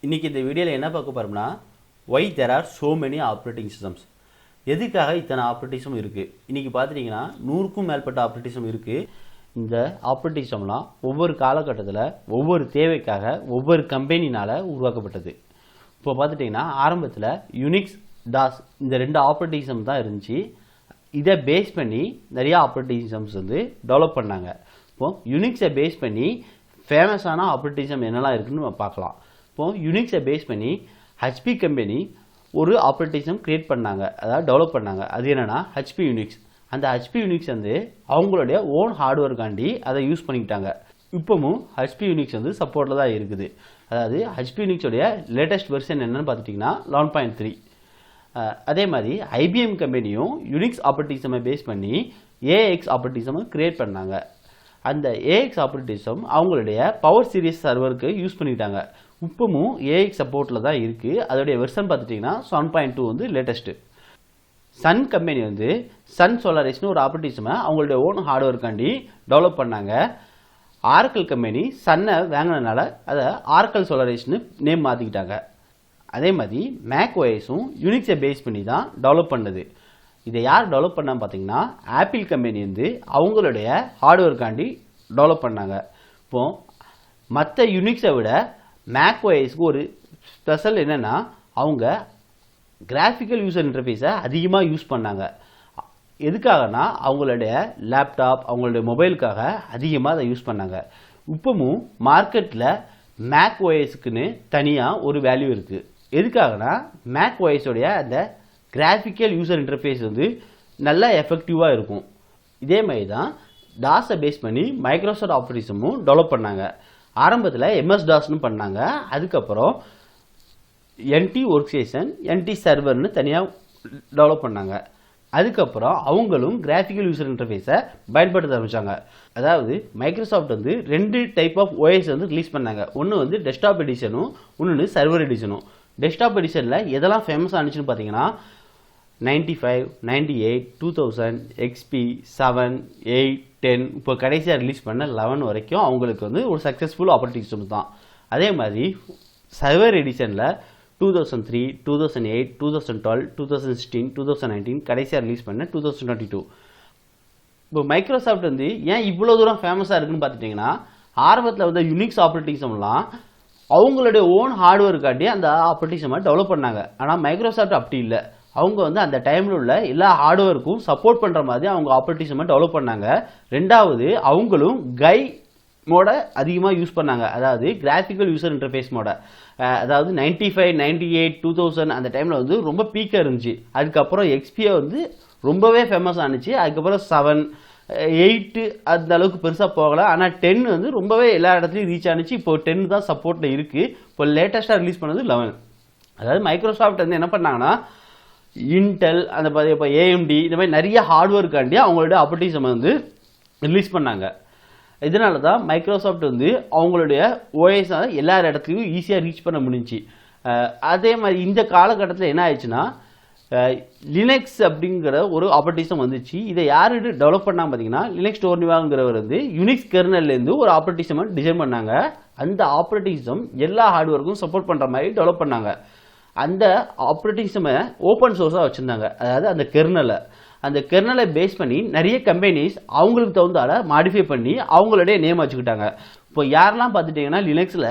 இன்றைக்கி இந்த வீடியோவில் என்ன பார்க்க போகிறோம்னா why there are so many operating systems. எதுக்காக இத்தனை ஆப்ரேட்டிங் சிஸ்டம் இருக்குது. இன்றைக்கி பார்த்துட்டிங்கன்னா 100க்கும் மேற்பட்ட ஆப்ரேட்டிங் சிஸ்டம் இருக்குது. இந்த ஆப்ரேட்டிங் சிஸ்டம்லாம் ஒவ்வொரு காலகட்டத்தில் ஒவ்வொரு தேவைக்காக ஒவ்வொரு கம்பெனினால் உருவாக்கப்பட்டது. இப்போ பார்த்துட்டிங்கன்னா ஆரம்பத்தில் யூனிக்ஸ் டாஸ் இந்த 2 ஆப்ரேட்டிங் சிஸ்டம் தான் இருந்துச்சு. இதை பேஸ் பண்ணி நிறைய ஆப்ரேட்டிங் சிஸ்டம்ஸ் வந்து டெவலப் பண்ணாங்க. இப்போது யூனிக்ஸை பேஸ் பண்ணி ஃபேமஸான ஆப்ரேட்டிங் சிஸ்டம் என்னெல்லாம் இருக்குதுன்னு நம்ம பார்க்கலாம். இப்போது யூனிக்ஸை பேஸ் பண்ணி ஹெச்பி கம்பெனி ஒரு ஆப்ரேட்டிங் சிஸ்டம் க்ரியேட் பண்ணாங்க, அதாவது டெவலப் பண்ணாங்க. அது என்னென்னா ஹெச்பி யூனிக்ஸ். அந்த ஹெச்பி யூனிக்ஸ் வந்து அவங்களுடைய ஓன் ஹார்ட்வேர்க்காண்டி அதை யூஸ் பண்ணிக்கிட்டாங்க. இப்போவும் ஹெச்பி யூனிக்ஸ் வந்து சப்போர்ட்டில் தான் இருக்குது. அதாவது ஹெச்பி யூனிக்ஸோடைய லேட்டஸ்ட் வெர்ஷன் என்னென்னு பார்த்துட்டிங்கன்னா 11.3. அதே மாதிரி ஐபிஎம் கம்பெனியும் யூனிக்ஸ் ஆப்ரேட்டிங் சிஸ்டமை பேஸ் பண்ணி ஏஎக்ஸ் ஆப்ரேட்டிங் சிஸ்டமை க்ரியேட் பண்ணாங்க. அந்த ஏஎக்ஸ் ஆப்ரேட்டிங் சிஸ்டம் அவங்களுடைய பவர் சீரிஸ் சர்வருக்கு யூஸ் பண்ணிக்கிட்டாங்க. இப்போவும் ஏஎக்ஸ் சப்போர்ட்டில் தான் இருக்குது. அதோடைய வெர்ஷன் பார்த்துட்டிங்கன்னா 7.2 வந்து லேட்டஸ்ட்டு. சன் கம்பெனி வந்து சன் சோலாரிஸ்னு ஒரு ஆப்ரேட்டிங் சிஸ்டமை அவங்களுடைய ஓன் ஹார்ட்வேர்க்காண்டி டெவலப் பண்ணாங்க. ஆர்கல் கம்பெனி சன்னை வாங்கினதுனால அதை ஆர்கல் சோலாரிஸ்னு நேம் மாற்றிக்கிட்டாங்க. அதே மாதிரி மேக் ஓஎஸும் யூனிக்ஸை பேஸ் பண்ணி தான் டெவலப் பண்ணது. இதை யார் டெவலப் பண்ணான்னு பார்த்தீங்கன்னா ஆப்பிள் கம்பெனி வந்து அவங்களுடைய ஹார்ட்வேர்க்காண்டி டெவலப் பண்ணாங்க. இப்போது மற்ற யூனிக்ஸை விட மேக் ஓஎஸ்க்கு ஒரு ஸ்பெஷல் என்னென்னா அவங்க கிராஃபிக்கல் யூசர் இன்டர்ஃபேஸை அதிகமாக யூஸ் பண்ணாங்க. எதுக்காகனா அவங்களுடைய லேப்டாப் அவங்களுடைய மொபைலுக்காக அதிகமாக அதை யூஸ் பண்ணாங்க. இப்போவும் மார்க்கெட்டில் மேக் ஓஎஸ்க்குன்னு தனியாக ஒரு வேல்யூ இருக்குது. எதுக்காகனா மேக் ஓஎஸோடைய அந்த கிராஃபிக்கல் யூசர் இன்டர்ஃபேஸ் வந்து நல்லா எஃபெக்டிவாக இருக்கும். இதே மாதிரி தான் டாஸை பேஸ் பண்ணி மைக்ரோசாஃப்ட் ஆப்ரேட்டிங் சிஸ்டமும் டெவலப் பண்ணாங்க. ஆரம்பத்தில் எம்எஸ் டாஸ்னு பண்ணாங்க. அதுக்கப்புறம் என்டி ஒர்க் ஸ்டேஷன் என்டி சர்வர்னு தனியாக டெவலப் பண்ணாங்க. அதுக்கப்புறம் அவங்களும் கிராஃபிக்கல் யூசர் இன்டர்ஃபேஸை பயன்படுத்த ஆரம்பித்தாங்க. அதாவது மைக்ரோசாஃப்ட் வந்து 2 டைப் ஆஃப் ஓஎஸ் வந்து ரிலீஸ் பண்ணாங்க. ஒன்று வந்து டெஸ்க்டாப் எடிஷனும் இன்னொன்று சர்வர் எடிஷனும். டெஸ்க்டாப் எடிஷனில் எதெல்லாம் ஃபேமஸ் ஆனிச்சுன்னு பார்த்தீங்கன்னா 95, 98, 2000, XP, 7, 8, 10 இப்போ கடைசியாக ரிலீஸ் பண்ண 11 வரைக்கும் அவங்களுக்கு வந்து ஒரு சக்ஸஸ்ஃபுல் ஆப்ரேட்டிங் சிஸ்டம் தான். அதே மாதிரி சர்வர் எடிஷனில் 2003, 2008, 2012, 2016, 2019 கடைசியாக ரிலீஸ் பண்ண 2022. இப்போ மைக்ரோசாஃப்ட் வந்து ஏன் இவ்வளோ தூரம் ஃபேமஸாக இருக்குன்னு பார்த்துட்டிங்கன்னா ஆரம்பத்தில் வந்து யூனிக்ஸ் ஆப்ரேட்டிங் சிஸ்டம்லாம் அவங்களுடைய ஓன் ஹார்ட்வேர்க்காண்டி அந்த ஆப்ரேட்டிங் சிஸ்டமை டெவலப் பண்ணாங்க. ஆனால் மைக்ரோசாஃப்ட் அப்படி இல்லை. அவங்க வந்து அந்த டைமில் உள்ள எல்லா ஹார்ட்வேருக்கும் சப்போர்ட் பண்ணுற மாதிரி அவங்க ஆப்ரேட்டிங் சிஸ்டமை டெவலப் பண்ணாங்க. ரெண்டாவது அவங்களும் கை மோட அதிகமாக யூஸ் பண்ணாங்க. அதாவது கிராஃபிக்கல் யூசர் இன்டர்ஃபேஸ் மோட. அதாவது 95, 98, 2000 அந்த டைமில் வந்து ரொம்ப பீக்காக இருந்துச்சு. அதுக்கப்புறம் எக்ஸ்பியை வந்து ரொம்பவே ஃபேமஸ் ஆனிச்சு. அதுக்கப்புறம் 7, 8 அந்த அளவுக்கு பெருசாக போகலை. ஆனால் 10 வந்து ரொம்பவே எல்லா இடத்துலையும் ரீச் ஆனிச்சு. இப்போ 10 தான் சப்போர்ட்டில் இருக்குது. இப்போ லேட்டஸ்ட்டாக ரிலீஸ் பண்ணது 11. அதாவது மைக்ரோசாஃப்ட் வந்து என்ன பண்ணாங்கன்னா இன்டெல் அந்த இப்போ ஏஎம்டி இந்த மாதிரி நிறைய ஹார்ட்வேர்க்காண்டி அவங்களுடைய ஆப்ரேட்டிங் சிஸ்டம் வந்து ரிலீஸ் பண்ணாங்க. இதனால தான் மைக்ரோசாஃப்ட் வந்து அவங்களுடைய ஓஎஸ் எல்லா இடத்துலையும் ஈஸியாக ரீச் பண்ண முடிஞ்சிச்சு. அதே மாதிரி இந்த காலகட்டத்தில் என்ன ஆயிடுச்சுன்னா லினக்ஸ் அப்படிங்கிற ஒரு ஆப்ரேட்டிங் சிஸ்டம் வந்துச்சு. இதை யார் டெவலப் பண்ணாங்க பார்த்தீங்கன்னா லினக்ஸ் டோர்னிவாங்கிறவர் வந்து யூனிக்ஸ் கெர்னல்லேருந்து ஒரு ஆப்ரேட்டிங் சிஸ்டம் டிசைன் பண்ணாங்க. அந்த ஆப்ரேட்டிங் சிஸ்டம் எல்லா ஹார்ட்வேருக்கும் சப்போர்ட் பண்ணுற மாதிரி டெவலப் பண்ணாங்க. அந்த ஆப்ரேட்டிங் சிஸ்டமை ஓப்பன் சோர்ஸாக வச்சுருந்தாங்க. அதாவது அந்த கெர்னலை பேஸ் பண்ணி நிறைய கம்பெனிஸ் அவங்களுக்கு தகுந்தால மாடிஃபை பண்ணி அவங்களுடைய நேம் வச்சுக்கிட்டாங்க. இப்போ யாரெல்லாம் பார்த்துட்டிங்கன்னா லினக்ஸில்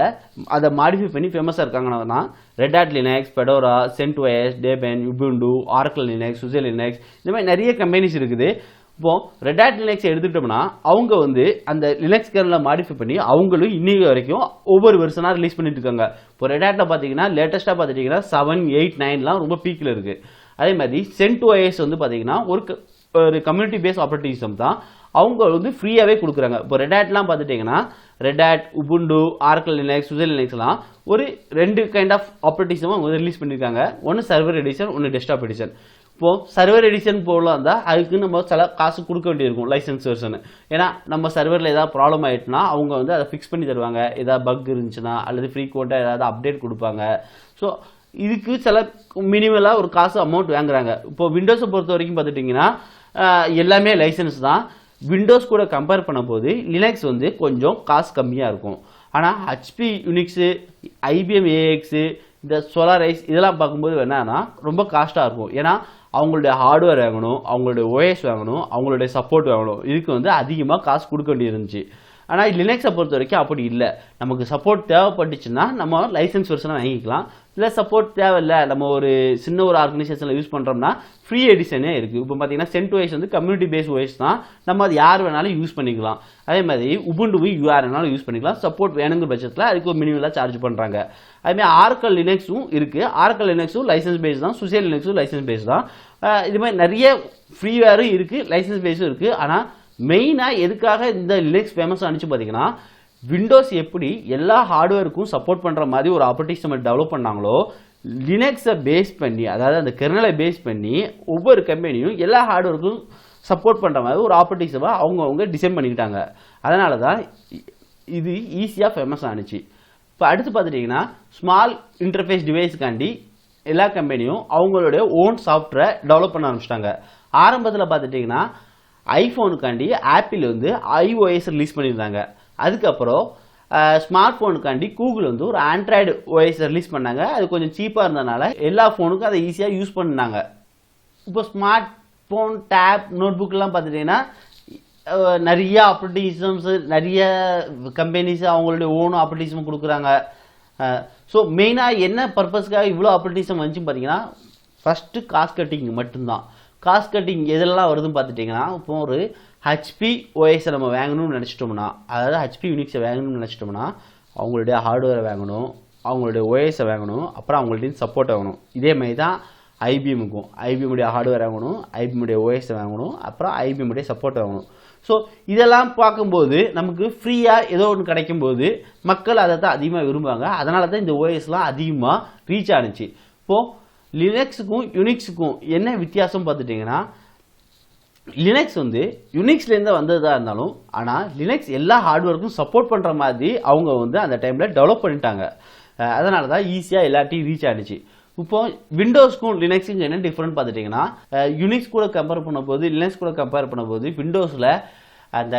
அதை மாடிஃபை பண்ணி ஃபேமஸாக இருக்காங்கன்னா red hat Linux, Fedora, CentOS, Debian, Ubuntu, Oracle Linux, SUSE Linux இந்த மாதிரி நிறைய கம்பெனிஸ் இருக்குது. இப்போது ரெட் ஹாட் லினக்ஸ் எடுத்துக்கிட்டோம்னா அவங்க வந்து அந்த லினக்ஸ் கெர்னலை மாடிஃபை பண்ணி அவங்களும் இன்னைக்கு வரைக்கும் ஒவ்வொரு வருஷனாக ரிலீஸ் பண்ணிட்டு இருக்காங்க. இப்போ ரெட் ஹாட்டில் பார்த்தீங்கன்னா லேட்டஸ்ட்டாக பார்த்துட்டிங்கன்னா 7, 8, 9லாம் ரொம்ப பீக்கில் இருக்குது. அதே மாதிரி சென்ட்ஓஎஸ் வந்து பார்த்தீங்கன்னா ஒரு கம்யூனிட்டி பேஸ் ஆப்ரேட்டிங் சிஸ்டம் தான். அவங்க வந்து ஃப்ரீயாகவே கொடுக்குறாங்க. இப்போ ரெட் ஹாட்லாம் பார்த்துட்டிங்கன்னா red hat, Ubuntu, Oracle Linux, SUSE லினக்ஸ்லாம் ஒரு 2 கைண்ட் ஆஃப் ஆப்ரேட்டிங் சிஸ்டம் அவங்க ரிலீஸ் பண்ணியிருக்காங்க. ஒன்று சர்வர் எடிஷன், ஒன்று டெஸ்க்டாப் எடிஷன். இப்போது சர்வர் எடிஷன் போகலாம் இருந்தால் அதுக்கு நம்ம சில காசு கொடுக்க வேண்டியிருக்கும், லைசன்ஸ் வெர்ஷனு. ஏன்னா நம்ம சர்வரில் ஏதாவது ப்ராப்ளம் ஆகிட்டுனா அவங்க வந்து அதை ஃபிக்ஸ் பண்ணி தருவாங்க. ஏதாவது பக் இருந்துச்சுன்னா அல்லது ஃப்ரீக்வெண்ட்டாக ஏதாவது அப்டேட் கொடுப்பாங்க. ஸோ இதுக்கு சில மினிமலாக ஒரு காசு அமௌண்ட் வாங்குறாங்க. இப்போது விண்டோஸை பொறுத்த வரைக்கும் பார்த்துட்டிங்கன்னா எல்லாமே லைசன்ஸ் தான். விண்டோஸ் கூட கம்பேர் பண்ணும்போது லினக்ஸ் வந்து கொஞ்சம் காசு கம்மியாக இருக்கும். ஆனால் ஹெச்பி யூனிக்ஸு, ஐபிஎம் ஏஎக்ஸு, இந்த சோலாரைஸ் இதெல்லாம் பார்க்கும்போது என்னன்னா ரொம்ப காஸ்ட்டாக இருக்கும். ஏன்னா அவங்களுடைய ஹார்ட்வேர் வாங்கணும், அவங்களுடைய ஓஎஸ் வாங்கணும், அவங்களுடைய சப்போர்ட் வாங்கணும். இதுக்கு வந்து அதிகமாக காசு கொடுக்க வேண்டியிருந்துச்சு. ஆனால் லினக்ஸை பொறுத்த வரைக்கும் அப்படி இல்லை. நமக்கு சப்போர்ட் தேவைப்பட்டுச்சுன்னா நம்ம லைசன்ஸ் வெர்ஷனாக வாங்கிக்கலாம். இல்லை சப்போர்ட் தேவையில்லை, நம்ம ஒரு சின்ன ஒரு ஆர்கனைசேஷனில் யூஸ் பண்ணுறோம்னா ஃப்ரீ எடிஷனே இருக்குது. இப்போ பார்த்தீங்கன்னா CentOS வந்து கம்யூனிட்டி பேஸ் ஓஎஸ் தான், நம்ம அது யார் வேணாலும் யூஸ் பண்ணிக்கலாம். அதே மாதிரி உபுண்டுவும் யார் வேணாலும் யூஸ் பண்ணிக்கலாம். சப்போர்ட் வேணுங்கிற பட்சத்தில் அதுக்கு ஒரு மினிமலாக சார்ஜ் பண்ணுறாங்க. அதுமாதிரி ஆர்கல் லினக்ஸும் இருக்குது. ஆர்கல் லினக்ஸும் லைசன்ஸ் பேஸ் தான், சுசேல் லினக்ஸும் லைசன்ஸ் பேஸ் தான். இது மாதிரி நிறைய ஃப்ரீவேரும் இருக்குது, லைசன்ஸ் பேஸும் இருக்குது. ஆனால் மெயினாக எதுக்காக இந்த லினக்ஸ் ஃபேமஸ் ஆனிச்சு பார்த்தீங்கன்னா, விண்டோஸ் எப்படி எல்லா ஹார்ட்வேருக்கும் சப்போர்ட் பண்ணுற மாதிரி ஒரு ஆப்ரேட்டிங் சிஸ்டம் டெவலப் பண்ணாங்களோ, லினக்ஸை பேஸ் பண்ணி, அதாவது அந்த கெர்னலை பேஸ் பண்ணி ஒவ்வொரு கம்பெனியும் எல்லா ஹார்ட்வேருக்கும் சப்போர்ட் பண்ணுற மாதிரி ஒரு ஆப்ரேட்டிங் சிஸ்டமாக அவங்கவுங்க டிசைன் பண்ணிக்கிட்டாங்க. அதனால தான் இது ஈஸியாக ஃபேமஸ் ஆனிச்சு. இப்போ அடுத்து பார்த்துட்டிங்கன்னா, ஸ்மால் இன்டர்ஃபேஸ் டிவைஸ்க்காண்டி எல்லா கம்பெனியும் அவங்களுடைய ஓன் சாஃப்ட்வேரை டெவலப் பண்ண ஆரம்பிச்சிட்டாங்க. ஆரம்பத்தில் பார்த்துட்டிங்கன்னா ஐஃபோனுக்காண்டி ஆப்பிள் வந்து iOS ரிலீஸ் பண்ணியிருந்தாங்க. அதுக்கப்புறம் ஸ்மார்ட் ஃபோனுக்காண்டி கூகுள் வந்து ஒரு ஆண்ட்ராய்டு ஓஎஸ் ரிலீஸ் பண்ணாங்க. அது கொஞ்சம் சீப்பாக இருந்ததுனால எல்லா ஃபோனுக்கும் அதை ஈஸியாக யூஸ் பண்ணாங்க. இப்போ ஸ்மார்ட் ஃபோன், டேப், நோட் புக்கெலாம் பார்த்துட்டிங்கன்னா நிறைய ஆப்ரேட்டிங் சிஸ்டம்ஸு, நிறைய கம்பெனிஸ் அவங்களுடைய ஓன் ஆப்ரேட்டிங் சிஸ்டம் கொடுக்குறாங்க. ஸோ மெயினாக என்ன பர்பஸ்க்காக இவ்வளோ ஆப்ரேட்டிங் சிஸ்டம் வந்துச்சுன்னு பார்த்தீங்கன்னா, ஃபஸ்ட்டு காஸ்ட் கட்டிங் மட்டும்தான். காஸ்ட் கட்டிங் எதெல்லாம் வருதுன்னு பார்த்துட்டிங்கன்னா, இப்போ ஒரு ஹெச்பி ஓஎஸை நம்ம வாங்கணும்னு நினச்சிட்டோம்னா, அதாவது ஹெச்பி யூனிக்ஸை வாங்கணும்னு நினச்சிட்டோம்னா அவங்களுடைய ஹார்ட்வேரை வாங்கணும், அவங்களுடைய ஓஎஸை வாங்கணும், அப்புறம் அவங்கள்ட்ட சப்போர்ட் வாங்கணும். இதே மாதிரி தான் ஐபிஎம்முக்கும். ஐபிஎம்முடைய ஹார்ட்வேர் வாங்கணும், ஐபிஎம்முடைய ஓஎஸை வாங்கணும், அப்புறம் ஐபிஎம்முடைய சப்போர்ட் வாங்கணும். ஸோ இதெல்லாம் பார்க்கும்போது நமக்கு ஃப்ரீயாக ஏதோ ஒன்று கிடைக்கும்போது மக்கள் அதை தான் அதிகமாக விரும்புவாங்க. அதனால தான் இந்த ஓஎஸ்லாம் அதிகமாக ரீச் ஆனிச்சு. இப்போது லினக்ஸுக்கும் யூனிக்ஸுக்கும் என்ன வித்தியாசம் பார்த்துட்டிங்கன்னா, லினக்ஸ் வந்து யூனிக்ஸ்லேருந்து வந்ததாக இருந்தாலும், ஆனால் லினக்ஸ் எல்லா ஹார்ட்வேருக்கும் சப்போர்ட் பண்ணுற மாதிரி அவங்க வந்து அந்த டைமில் டெவலப் பண்ணிட்டாங்க. அதனால தான் ஈஸியாக எல்லாத்தையும் ரீச் ஆனிச்சு. இப்போ விண்டோஸ்க்கும் லினக்ஸுக்கும் என்ன டிஃப்ரெண்ட் பார்த்துட்டிங்கன்னா, யூனிக்ஸ் கூட கம்பேர் பண்ணும்போது, லினக்ஸ் கூட கம்பேர் பண்ணும்போது விண்டோஸில் அந்த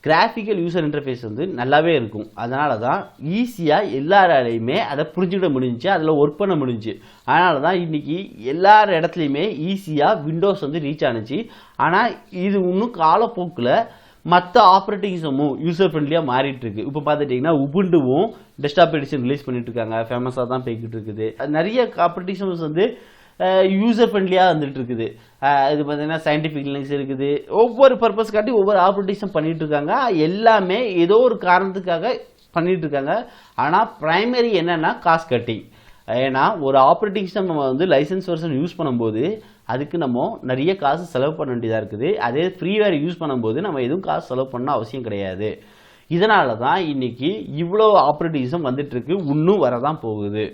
கிராஃபிக்கல் யூசர் இன்டர்ஃபேஸ் வந்து நல்லாவே இருக்கும். அதனால தான் ஈஸியாக எல்லாராலையுமே அதை புரிஞ்சுக்கிட முடிஞ்சிச்சு, அதில் ஒர்க் பண்ண முடிஞ்சிச்சு. அதனால தான் இன்றைக்கி எல்லார் இடத்துலையுமே ஈஸியாக விண்டோஸ் வந்து ரீச் ஆனிச்சு. ஆனால் இது இன்னும் காலப்போக்கில் மற்ற ஆப்ரேட்டிங் சிஸ்டமும் யூசர் ஃப்ரெண்ட்லியாக மாறிட்டு இருக்கு. இப்போ பார்த்துட்டிங்கன்னா உபுண்டுவும் டெஸ்க்டாப் எடிஷன் ரிலீஸ் பண்ணிட்டு இருக்காங்க, ஃபேமஸாக தான் போய்கிட்டு இருக்குது. நிறைய ஆப்ரேட்டிங் சிஸ்டம்ஸ் வந்து யூசர் ஃப்ரெண்ட்லியாக வந்துட்டு இருக்குது. இது பார்த்தீங்கன்னா சயின்டிஃபிக் லினக்ஸ் இருக்குது. ஒவ்வொரு பர்பஸ்க்காட்டி ஒவ்வொரு ஆப்ரேட்டிங் சிஸ்டம் பண்ணிட்டு இருக்காங்க. எல்லாமே ஏதோ ஒரு காரணத்துக்காக பண்ணிட்டு இருக்காங்க. ஆனால் ப்ரைமரி என்னன்னா காஸ்ட் கட்டிங். ஏன்னா ஒரு ஆப்ரேட்டிங் சிஸ்டம் நம்ம வந்து லைசன்ஸ் வெர்ஷன் யூஸ் பண்ணும்போது அதுக்கு நம்ம நிறைய காசு செலவு பண்ண வேண்டியதாக இருக்குது. அதே ஃப்ரீவேர் யூஸ் பண்ணும்போது நம்ம எதுவும் காசு செலவு பண்ண அவசியம் கிடையாது. இதனால தான் இன்னைக்கு இவ்வளோ ஆப்ரேட்டிங் சிஸ்டம் வந்துட்டு இருக்கு, இன்னும் வரதான் போகுது.